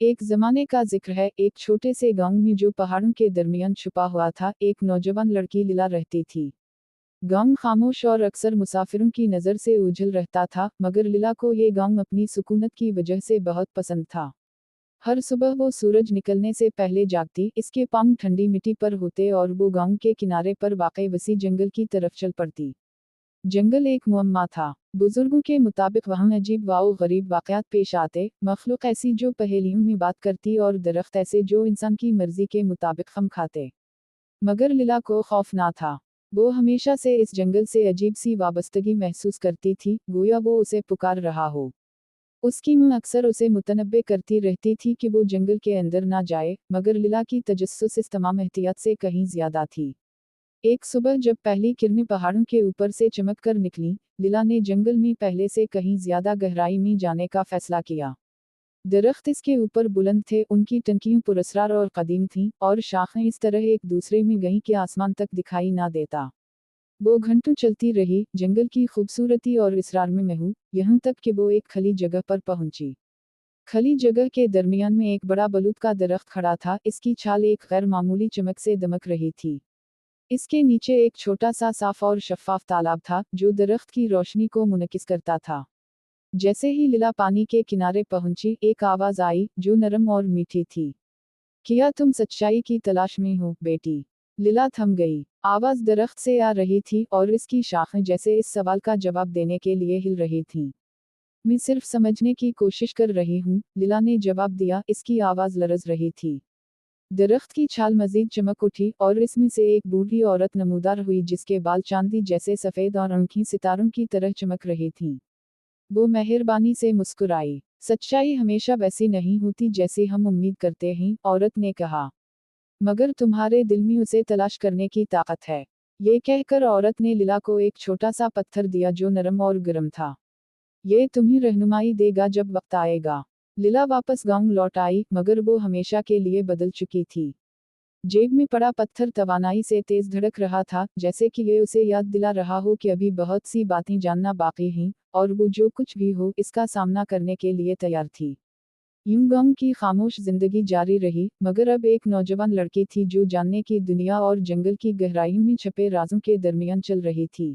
एक जमाने का जिक्र है, एक छोटे से गांव में जो पहाड़ों के दरमियान छुपा हुआ था, एक नौजवान लड़की लीला रहती थी। गांव खामोश और अक्सर मुसाफिरों की नज़र से उजल रहता था, मगर लीला को ये गांव अपनी सुकूनत की वजह से बहुत पसंद था। हर सुबह वो सूरज निकलने से पहले जागती, इसके पांव ठंडी मिट्टी पर होते और वो गांव के किनारे पर वाक़ई वसी जंगल की तरफ चल पड़ती। जंगल एक मुअम्मा था। बुजुर्गों के मुताबिक वहाँ अजीब व गरीब वाक़यात पेश आते, मखलूक ऐसी जो पहेलियों में बात करती और दरख्त ऐसे जो इंसान की मर्जी के मुताबिक खम खाते। मगर लीला को खौफ ना था। वो हमेशा से इस जंगल से अजीब सी वाबस्तगी महसूस करती थी, गोया वो उसे पुकार रहा हो। उसकी माँ अक्सर उसे मुतनब्बे करती रहती थी कि वो जंगल के अंदर ना जाए, मगर लीला की तजस्सुस इस तमाम एहतियात से कहीं ज्यादा थी। एक सुबह जब पहली किरणें पहाड़ों के ऊपर से चमक कर निकलीं, लीला ने जंगल में पहले से कहीं ज्यादा गहराई में जाने का फैसला किया। दरख्त इसके ऊपर बुलंद थे, उनकी टंकियां पुरस्रार और कदीम थीं, और शाखें इस तरह एक दूसरे में गईं कि आसमान तक दिखाई ना देता। वो घंटों चलती रही, जंगल की खूबसूरती और इसरार में महू, यहाँ तक कि वो एक खली जगह पर पहुंची। खली जगह के दरमियान में एक बड़ा बलूत का दरख्त खड़ा था, इसकी छाल एक गैर मामूली चमक से दमक रही थी। इसके नीचे एक छोटा सा साफ और शफाफ तालाब था, जो दरख्त की रोशनी को मुनकिस करता था। जैसे ही लीला पानी के किनारे पहुंची, एक आवाज आई, जो नरम और मीठी थी। क्या तुम सच्चाई की तलाश में हो, बेटी? लीला थम गई। आवाज दरख्त से आ रही थी, और इसकी शाखें जैसे इस सवाल का जवाब देने के लिए हिल रही थीं। मैं सिर्फ समझने की कोशिश कर रही हूँ, लीला ने जवाब दिया, इसकी आवाज लरज रही थी। दरख्त की छाल मजीद चमक उठी, और इसमें से एक बूढ़ी औरत नमूदार हुई जिसके बाल चांदी जैसे सफ़ेद और आंखें सितारों की तरह चमक रही थीं। वो मेहरबानी से मुस्कुराई। सच्चाई हमेशा वैसी नहीं होती जैसी हम उम्मीद करते हैं, औरत ने कहा। मगर तुम्हारे दिल में उसे तलाश करने की ताकत है। ये कहकर औरत ने लीला को एक छोटा सा पत्थर दिया जो नरम और गर्म था। ये तुम्हें रहनुमाई देगा जब वक्त आएगा। लीला वापस गांव लौट आई, मगर वो हमेशा के लिए बदल चुकी थी। जेब में पड़ा पत्थर तवानाई से तेज धड़क रहा था, जैसे कि ये उसे याद दिला रहा हो कि अभी बहुत सी बातें जानना बाकी हैं, और वो जो कुछ भी हो, इसका सामना करने के लिए तैयार थी। यूं गांव की खामोश जिंदगी जारी रही, मगर अब एक नौजवान लड़की थी जो जानने की दुनिया और जंगल की गहराई में छपे राजों के दरमियान चल रही थी।